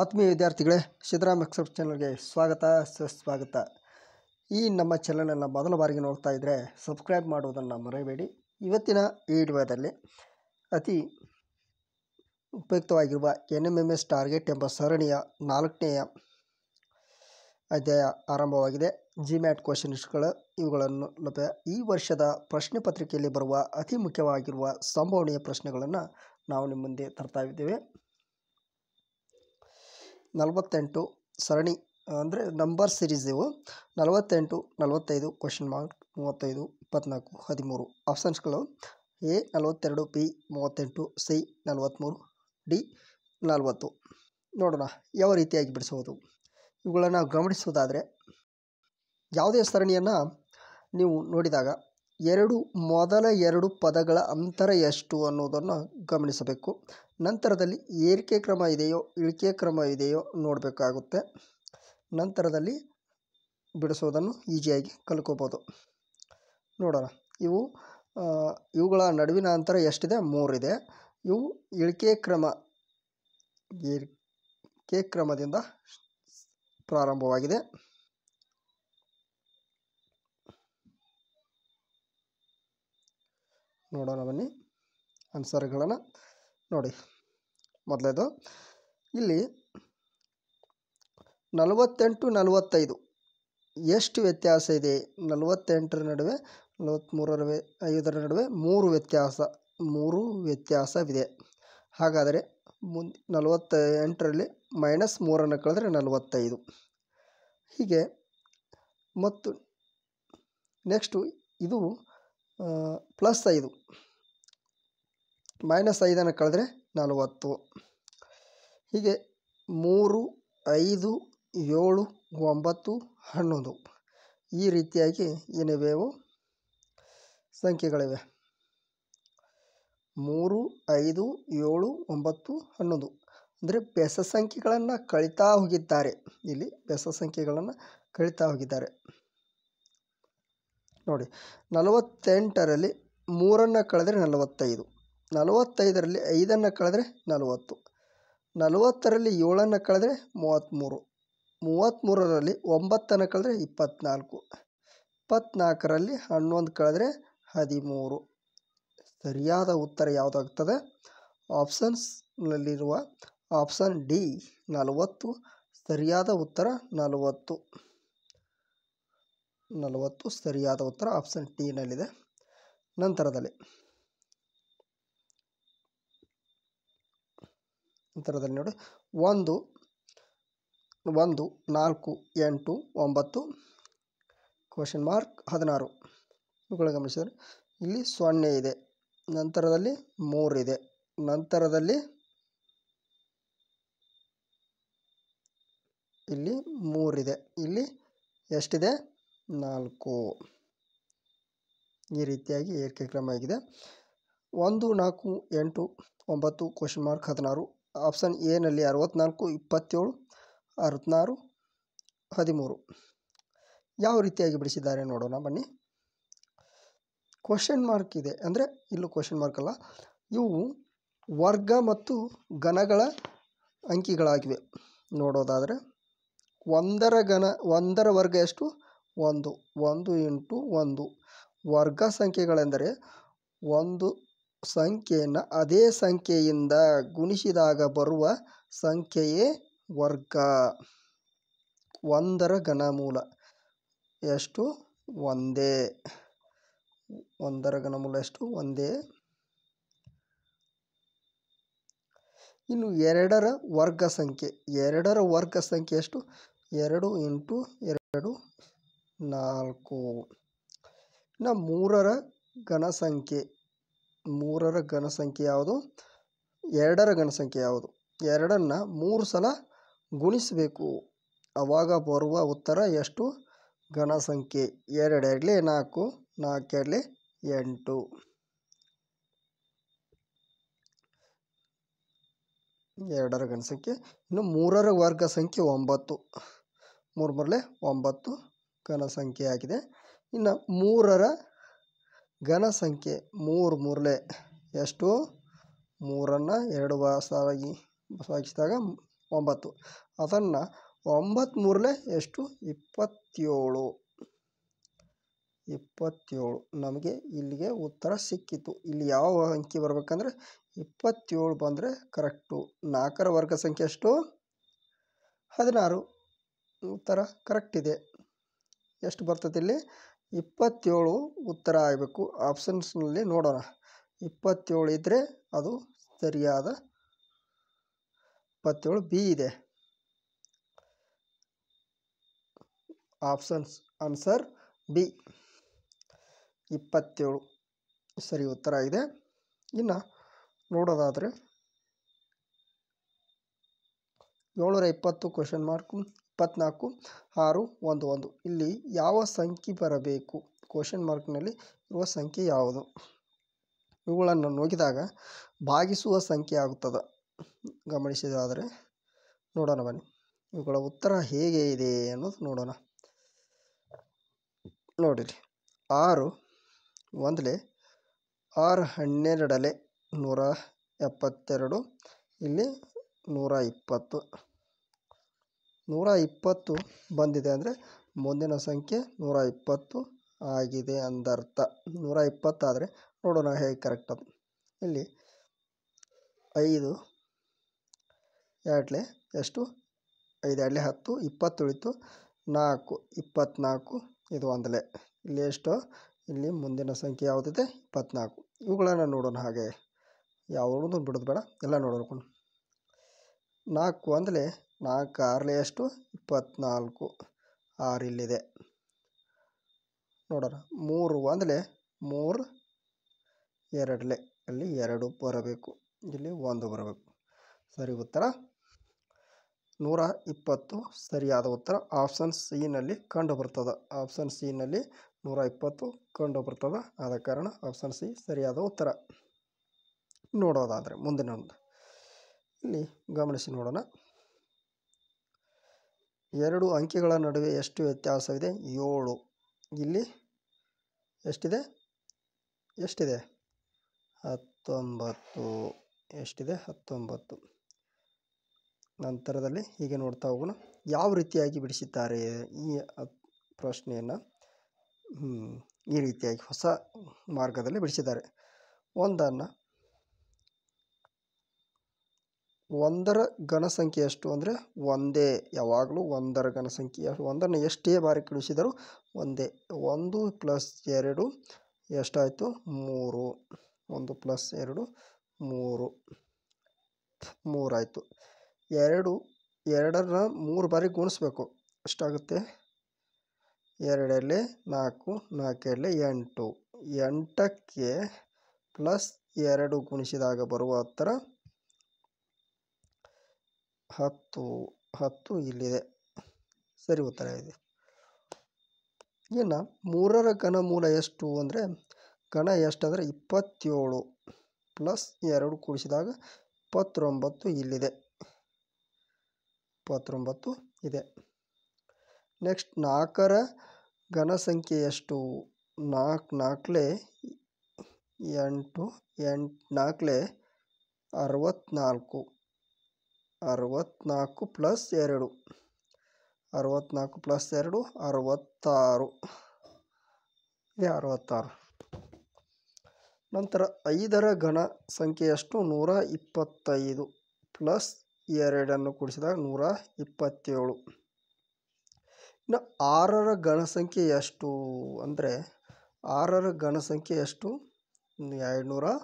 ಆತ್ಮೀಯ ವಿದ್ಯಾರ್ಥಿಗಳೇ, ಸಿದ್ದರಾಮ್ ಎಕ್ಸೆಪ್ಟ್ ಚಾನಲ್ಗೆ ಸ್ವಾಗತ ಸುಸ್ವಾಗತ. ಈ ನಮ್ಮ ಚಾನಲನ್ನು ಮೊದಲ ಬಾರಿಗೆ ನೋಡ್ತಾ ಇದ್ದರೆ ಸಬ್ಸ್ಕ್ರೈಬ್ ಮಾಡುವುದನ್ನು ಮರೆಯಬೇಡಿ. ಇವತ್ತಿನ ಈ ವಿಡಿಯೋದಲ್ಲಿ ಅತಿ ಉಪಯುಕ್ತವಾಗಿರುವ NMMS ಟಾರ್ಗೆಟ್ ಎಂಬ ಸರಣಿಯ 4ನೆಯ ಅಧ್ಯಾಯ ಆರಂಭವಾಗಿದೆ. GMAT ಕ್ವಶನ್ಸ್ಗಳು ಇವುಗಳನ್ನು ಈ ವರ್ಷದ ಪ್ರಶ್ನೆ ಪತ್ರಿಕೆಯಲ್ಲಿ ಬರುವ ಅತಿ ಮುಖ್ಯವಾಗಿರುವ ಸಂಭವನೀಯ ಪ್ರಶ್ನೆಗಳನ್ನು ನಾವು ನಿಮ್ಮ ಮುಂದೆ ತರ್ತಾ ಇದ್ದೇವೆ. 48 ಸರಣಿ ಅಂದರೆ ನಂಬರ್ ಸೀರೀಸ್ ಇವು. 48, 45, question mark 35, 24, 13 ಆಪ್ಷನ್ಸ್ಗಳು A 42, B 38, C 43, D 40. ನೋಡೋಣ ಯಾವ ರೀತಿಯಾಗಿ ಬಿಡಿಸೋದು. ಇವುಗಳನ್ನು ಗಮನಿಸುವುದಾದರೆ, ಯಾವುದೇ ಸರಣಿಯನ್ನು ನೀವು ನೋಡಿದಾಗ ಮೊದಲ ಎರಡು ಪದಗಳ ಅಂತರ ಎಷ್ಟು ಅನ್ನೋದನ್ನು ಗಮನಿಸಬೇಕು. ನಂತರದಲ್ಲಿ ಏರಿಕೆ ಕ್ರಮ ಇದೆಯೋ ಇಳಿಕೆ ಕ್ರಮ ಇದೆಯೋ ನೋಡಬೇಕಾಗುತ್ತೆ. ನಂತರದಲ್ಲಿ ಬಿಡಿಸೋದನ್ನು ಈಸಿಯಾಗಿ ಕಲ್ಕೋಬೋದು. ನೋಡೋಣ, ಇವುಗಳ ನಡುವಿನ ಅಂತರ ಎಷ್ಟಿದೆ? 3 ಇದೆ. ಇವು ಇಳಿಕೆ ಕ್ರಮದಿಂದ ಪ್ರಾರಂಭವಾಗಿದೆ. ನೋಡೋಣ ಬನ್ನಿ ಆನ್ಸರ್ಗಳನ್ನು ನೋಡಿ. ಮೊದಲೇದು ಇಲ್ಲಿ 48, 45 ಎಷ್ಟು ವ್ಯತ್ಯಾಸ ಇದೆ? 48ರ ನಡುವೆ 43, 5ರ ನಡುವೆ 3 ವ್ಯತ್ಯಾಸವಿದೆ. ಹಾಗಾದರೆ 48ರಲ್ಲಿ -3 ಕಳೆದ್ರೆ 45. ಹೀಗೆ ಮತ್ತು ನೆಕ್ಸ್ಟು ಇದು +5 -5 ಕಳೆದ್ರೆ 40. ಹೀಗೆ 3, 5, 7, 9, 11 ಈ ರೀತಿಯಾಗಿ ಏನಿವೆವು ಸಂಖ್ಯೆಗಳಿವೆ. 3, 5, 7, 9, 11 ಅಂದರೆ ಬೆಸ ಸಂಖ್ಯೆಗಳನ್ನು ಕಳೀತಾ ಹೋಗಿದ್ದಾರೆ. ಇಲ್ಲಿ ಬೆಸ ಸಂಖ್ಯೆಗಳನ್ನು ಕಳೀತಾ ಹೋಗಿದ್ದಾರೆ ನೋಡಿ. 48ರಲ್ಲಿ 3 ಕಳೆದ್ರೆ 45, 45ರಲ್ಲಿ 5 ಕಳೆದ್ರೆ 40, 40ರಲ್ಲಿ 7 ಕಳೆದ್ರೆ 33, 33ರಲ್ಲಿ 9 ಕಳೆದ್ರೆ 24, 24ರಲ್ಲಿ 11 ಕಳೆದ್ರೆ 13. ಸರಿಯಾದ ಉತ್ತರ ಯಾವುದಾಗ್ತದೆ? ಆಪ್ಷನ್ಸ್ನಲ್ಲಿರುವ ಆಪ್ಷನ್ ಡಿ 40. ಸರಿಯಾದ ಉತ್ತರ 40 ಸರಿಯಾದ ಉತ್ತರ ಆಪ್ಷನ್ ಟಿನಲ್ಲಿದೆ. ನಂತರದಲ್ಲಿ ನೋಡಿ 1, 4, 8, 9, ಕ್ವಶನ್ ಮಾರ್ಕ್ 16 ಇವುಗಳ ಗಮನಿಸಿದರೆ ಇಲ್ಲಿ 0 ಇದೆ. ನಂತರದಲ್ಲಿ 3 ಇದೆ. ನಂತರದಲ್ಲಿ ಇಲ್ಲಿ 3 ಇದೆ. ಇಲ್ಲಿ ಎಷ್ಟಿದೆ? 4. ಈ ರೀತಿಯಾಗಿ ಏರಿಕೆ ಕ್ರಮ ಆಗಿದೆ. 1, 4, 8, 9, ಕ್ವಶನ್ ಮಾರ್ಕ್ 16 ಆಪ್ಷನ್ ಎನಲ್ಲಿ 64, 27, 66, 13 ಯಾವ ರೀತಿಯಾಗಿ ಬಿಡಿಸಿದ್ದಾರೆ ನೋಡೋಣ ಬನ್ನಿ. ಕ್ವಶನ್ ಮಾರ್ಕ್ ಇದೆ ಅಂದರೆ ಇಲ್ಲೂ ಕ್ವಶನ್ ಮಾರ್ಕ್ ಅಲ್ಲ, ಇವು ವರ್ಗ ಮತ್ತು ಘನಗಳ ಅಂಕಿಗಳಾಗಿವೆ. ನೋಡೋದಾದರೆ 1ರ ವರ್ಗ ಎಷ್ಟು? 1. 1 × 1 ವರ್ಗ ಸಂಖ್ಯೆಗಳೆಂದರೆ ಒಂದು ಸಂಖ್ಯೆಯನ್ನು ಅದೇ ಸಂಖ್ಯೆಯಿಂದ ಗುಣಿಸಿದಾಗ ಬರುವ ಸಂಖ್ಯೆಯೇ ವರ್ಗ. 1ರ ಘನಮೂಲ ಎಷ್ಟು? 1. 1ರ ಘನಮೂಲ ಎಷ್ಟು? 1. ಇನ್ನು 2ರ ವರ್ಗ ಸಂಖ್ಯೆ. 2ರ ವರ್ಗ ಸಂಖ್ಯೆ ಎಷ್ಟು? 2 × 2 4. ಇನ್ನು 3ರ ಘನ ಸಂಖ್ಯೆ. 3ರ ಘನ ಸಂಖ್ಯೆ ಯಾವುದು? 2ರ ಘನ ಸಂಖ್ಯೆ ಯಾವುದು? 2ನ್ನು 3 ಸಲ ಗುಣಿಸಬೇಕು. ಆವಾಗ ಬರುವ ಉತ್ತರ ಎಷ್ಟು? ಘನ ಸಂಖ್ಯೆ 2 × 4, 4 × 8. 2ರ ಘನ ಸಂಖ್ಯೆ. ಇನ್ನು 3ರ ವರ್ಗ ಸಂಖ್ಯೆ 9. 3 × 9 ಘನ ಸಂಖ್ಯೆ ಆಗಿದೆ. ಇನ್ನು 3ರ ಘನ ಸಂಖ್ಯೆ 3 ಎಷ್ಟು? 3ನ್ನು 2 ಭಾಗಿಸಿದಾಗ 9. ಅದನ್ನು 9 ಮೂರಲೆ ಎಷ್ಟು? 27. ನಮಗೆ ಇಲ್ಲಿಗೆ ಉತ್ತರ ಸಿಕ್ಕಿತು. ಇಲ್ಲಿ ಯಾವ ಅಂಕಿ ಬರಬೇಕಂದ್ರೆ 27 ಬಂದರೆ ಕರೆಕ್ಟು. 4ರ ವರ್ಗ ಸಂಖ್ಯೆ ಎಷ್ಟು? 16. ಉತ್ತರ ಕರೆಕ್ಟ್ ಇದೆ. ಎಷ್ಟು ಬರ್ತದೆ ಇಲ್ಲಿ? 27 ಉತ್ತರ ಆಗಬೇಕು. ಆಪ್ಷನ್ಸ್ನಲ್ಲಿ ನೋಡೋಣ. 27 ಇದ್ದರೆ ಅದು ಸರಿಯಾದ 27 ಬಿ ಇದೆ. ಆನ್ಸರ್ ಬಿ 27 ಸರಿ ಉತ್ತರ ಇದೆ. ಇನ್ನು ನೋಡೋದಾದರೆ 720 ಕ್ವೆಶನ್ ಮಾರ್ಕ್ 24 6 1 1. ಇಲ್ಲಿ ಯಾವ ಸಂಖ್ಯೆ ಬರಬೇಕು? ಕ್ವೆಶನ್ ಮಾರ್ಕ್ನಲ್ಲಿ ಇರುವ ಸಂಖ್ಯೆ ಯಾವುದು? ಇವುಗಳನ್ನು ನೋಡಿದಾಗ ಭಾಗಿಸುವ ಸಂಖ್ಯೆ ಆಗುತ್ತದೆ. ಗಮನಿಸಿದಾದರೆ ನೋಡೋಣ ಬನ್ನಿ. ಇವುಗಳ ಉತ್ತರ ಹೇಗೆ ಇದೆ ಅನ್ನೋದು ನೋಡೋಣ. ನೋಡಿರಿ, 6 1 6 12 172. ಇಲ್ಲಿ 120 ಬಂದಿದೆ ಅಂದರೆ ಮುಂದಿನ ಸಂಖ್ಯೆ 120 ಆಗಿದೆ ಅಂದರ್ಥ. 120 ಆದರೆ ನೋಡೋಣ ಹೇಗೆ ಕರೆಕ್ಟ್ ಅದು. ಇಲ್ಲಿ 5 2 ಎಷ್ಟು? 5 2 10 20 ಉಳಿತು. 4 24 ಇದು 1. ಇಲ್ಲಿ ಎಷ್ಟು? ಇಲ್ಲಿ ಮುಂದಿನ ಸಂಖ್ಯೆ ಯಾವುದಿದೆ? 24. ಇವುಗಳನ್ನು ನೋಡೋಣ. ಹಾಗೆ ಯಾವುದೂ ಬಿಡೋದು ಬೇಡ, ಎಲ್ಲ ನೋಡೋಣ. 4 1 4 6 ಎಷ್ಟು? 24. 6 ಇಲ್ಲಿದೆ ನೋಡೋಣ. 3 1 3 2 ಅಲ್ಲಿ 2 ಬರಬೇಕು, ಇಲ್ಲಿ 1 ಬರಬೇಕು. ಸರಿ ಉತ್ತರ 120 ಸರಿಯಾದ ಉತ್ತರ. ಆಪ್ಷನ್ ಸಿನಲ್ಲಿ ಕಂಡು ಬರ್ತದೆ. ಆಪ್ಷನ್ ಸಿನಲ್ಲಿ 120 ಕಂಡು ಬರ್ತದೆ. ಆದ ಕಾರಣ ಆಪ್ಷನ್ ಸಿ ಸರಿಯಾದ ಉತ್ತರ. ನೋಡೋದಾದರೆ ಮುಂದಿನ ಇಲ್ಲಿ ಗಮನಿಸಿ ನೋಡೋಣ. 2 ಅಂಕಿಗಳ ನಡುವೆ ಎಷ್ಟು ವ್ಯತ್ಯಾಸವಿದೆ? 7. ಇಲ್ಲಿ ಎಷ್ಟಿದೆ? 19. ಎಷ್ಟಿದೆ? 19. ನಂತರದಲ್ಲಿ ಹೀಗೆ ನೋಡ್ತಾ ಹೋಗೋಣ. ಯಾವ ರೀತಿಯಾಗಿ ಬಿಡಿಸಿದ್ದಾರೆ ಈ ಪ್ರಶ್ನೆಯನ್ನು? ಈ ರೀತಿಯಾಗಿ ಹೊಸ ಮಾರ್ಗದಲ್ಲಿ ಬಿಡಿಸಿದ್ದಾರೆ. 1ರ ಘನ ಸಂಖ್ಯೆ ಎಷ್ಟು ಅಂದರೆ ಒಂದೇ. ಯಾವಾಗಲೂ 1ರ ಘನ ಸಂಖ್ಯೆ 1ನ್ನು ಎಷ್ಟೇ ಬಾರಿ ಗುಣಿಸಿದರೂ ಒಂದೇ. 1 + 2 ಎಷ್ಟಾಯಿತು? 3. 1 + 2 3 ಆಯಿತು. 2ರ 3 ಬಾರಿ ಗುಣಿಸ್ಬೇಕು. ಎಷ್ಟಾಗುತ್ತೆ? 2 2 4 4 2 8. 8ಕ್ಕೆ +2 ಗುಣಿಸಿದಾಗ ಬರುವ ಉತ್ತರ 10 ಇಲ್ಲಿದೆ. ಸರಿ ಉತ್ತರ ಇದೆ. ಇನ್ನು 3ರ ಘನಮೂಲ ಎಷ್ಟು ಅಂದರೆ ಘನ ಎಷ್ಟಂದರೆ 27 +2 ಕೂಡಿಸಿದಾಗ 29 ಇಲ್ಲಿದೆ. 29 ಇದೆ. ನೆಕ್ಸ್ಟ್ 4ರ ಘನ ಸಂಖ್ಯೆ ಎಷ್ಟು? 4 4 8 8 4 64. 64 + 2 64 + 2 66 ಇದೆ. 66. ನಂತರ 5ರ ಘನ ಸಂಖ್ಯೆ ಎಷ್ಟು? 125 +2 ಕೂಡಿಸಿದಾಗ 127. ಇನ್ನು 6ರ ಘನ ಸಂಖ್ಯೆ ಎಷ್ಟು ಅಂದರೆ 6ರ ಘನ ಸಂಖ್ಯೆ ಎಷ್ಟು? 216.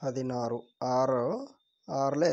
6 6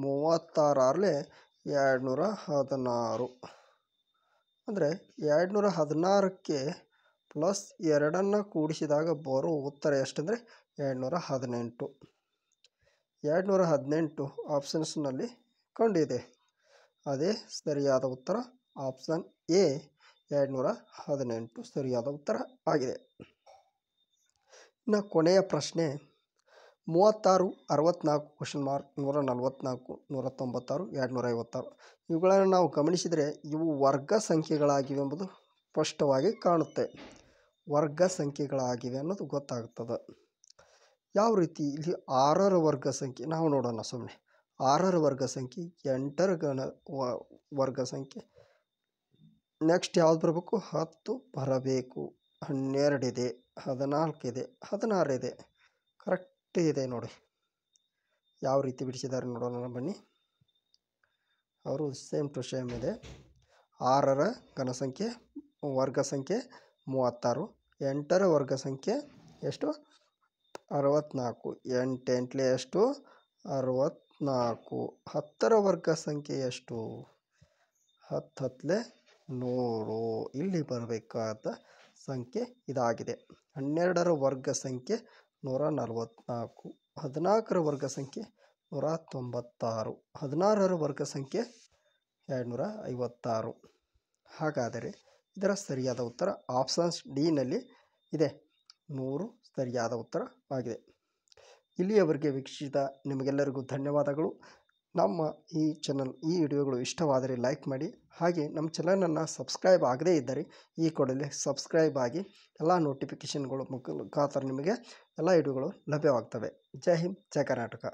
36 36 216. ಅಂದರೆ 216ಕ್ಕೆ +2 ಕೂಡಿಸಿದಾಗ ಬರೋ ಉತ್ತರ ಎಷ್ಟಂದರೆ 218. 218 ಆಪ್ಷನ್ಸ್ನಲ್ಲಿ ಕಂಡಿದೆ. ಅದೇ ಸರಿಯಾದ ಉತ್ತರ. ಆಪ್ಷನ್ ಎ 218 ಸರಿಯಾದ ಉತ್ತರ ಆಗಿದೆ. ಇನ್ನು ಕೊನೆಯ ಪ್ರಶ್ನೆ 36 64 ಕ್ವೆಶನ್ ಮಾರ್ಕ್ 144 196 256. ಇವುಗಳನ್ನು ನಾವು ಗಮನಿಸಿದರೆ ಇವು ವರ್ಗ ಸಂಖ್ಯೆಗಳಾಗಿವೆ ಎಂಬುದು ಸ್ಪಷ್ಟವಾಗಿ ಕಾಣುತ್ತೆ. ವರ್ಗ ಸಂಖ್ಯೆಗಳಾಗಿವೆ ಅನ್ನೋದು ಗೊತ್ತಾಗ್ತದೆ. ಯಾವ ರೀತಿ? ಇಲ್ಲಿ 6ರ ವರ್ಗ ಸಂಖ್ಯೆ ನಾವು ನೋಡೋಣ. ಸುಮ್ಮನೆ 6ರ ವರ್ಗ ಸಂಖ್ಯೆ, 8ರ ವರ್ಗ ಸಂಖ್ಯೆ. ನೆಕ್ಸ್ಟ್ ಯಾವ್ದು ಬರಬೇಕು? 10 ಬರಬೇಕು. 12 ಇದೆ, 14 ಇದೆ, 16 ಇದೆ. ಕರೆಕ್ಟ್ ಇದೆ ನೋಡಿ. ಯಾವ ರೀತಿ ಬಿಡಿಸಿದ್ದಾರೆ ನೋಡೋಣ ಬನ್ನಿ. ಅವರು ಸೇಮ್ ಟು ಸೇಮ್ ಇದೆ. 6ರ ಘನಸಂಖ್ಯೆ ವರ್ಗ ಸಂಖ್ಯೆ 36, 8ರ ವರ್ಗ ಸಂಖ್ಯೆ ಎಷ್ಟು? 64. 8 ಎಂಟ್ಲೆ ಎಷ್ಟು? 64. 10ರ ವರ್ಗ ಸಂಖ್ಯೆ ಎಷ್ಟು? 10 ಹತ್ತಲೆ 100. ಇಲ್ಲಿ ಬರಬೇಕಾದ ಸಂಖ್ಯೆ ಇದಾಗಿದೆ. 12ರ ವರ್ಗ ಸಂಖ್ಯೆ 144, 14ರ ವರ್ಗ ಸಂಖ್ಯೆ 196, 16ರ ವರ್ಗ ಸಂಖ್ಯೆ 256. ಹಾಗಾದರೆ ಇದರ ಸರಿಯಾದ ಉತ್ತರ ಆಪ್ಷನ್ಸ್ ಡಿನಲ್ಲಿ ಇದೆ. 100 ಸರಿಯಾದ ಉತ್ತರವಾಗಿದೆ. ಇಲ್ಲಿಯವರೆಗೆ ವೀಕ್ಷಿಸಿದ ನಿಮಗೆಲ್ಲರಿಗೂ ಧನ್ಯವಾದಗಳು. ನಮ್ಮ ಈ ವಿಡಿಯೋಗಳು ಇಷ್ಟವಾದರೆ ಲೈಕ್ ಮಾಡಿ. ಹಾಗೆ ನಮ್ಮ ಚಾನಲನ್ನು ಸಬ್ಸ್ಕ್ರೈಬ್ ಆಗದೇ ಇದ್ದರೆ ಈ ಕೂಡಲೇ ಸಬ್ಸ್ಕ್ರೈಬ್ ಆಗಿ. ಎಲ್ಲ ನೋಟಿಫಿಕೇಷನ್ಗಳು ಮುಖಾಂತರ ನಿಮಗೆ ಎಲ್ಲ ವಿಡಿಯೋಗಳು ಲಭ್ಯವಾಗ್ತವೆ. ಜೈ ಹಿಂದ್, ಜೈ ಕರ್ನಾಟಕ.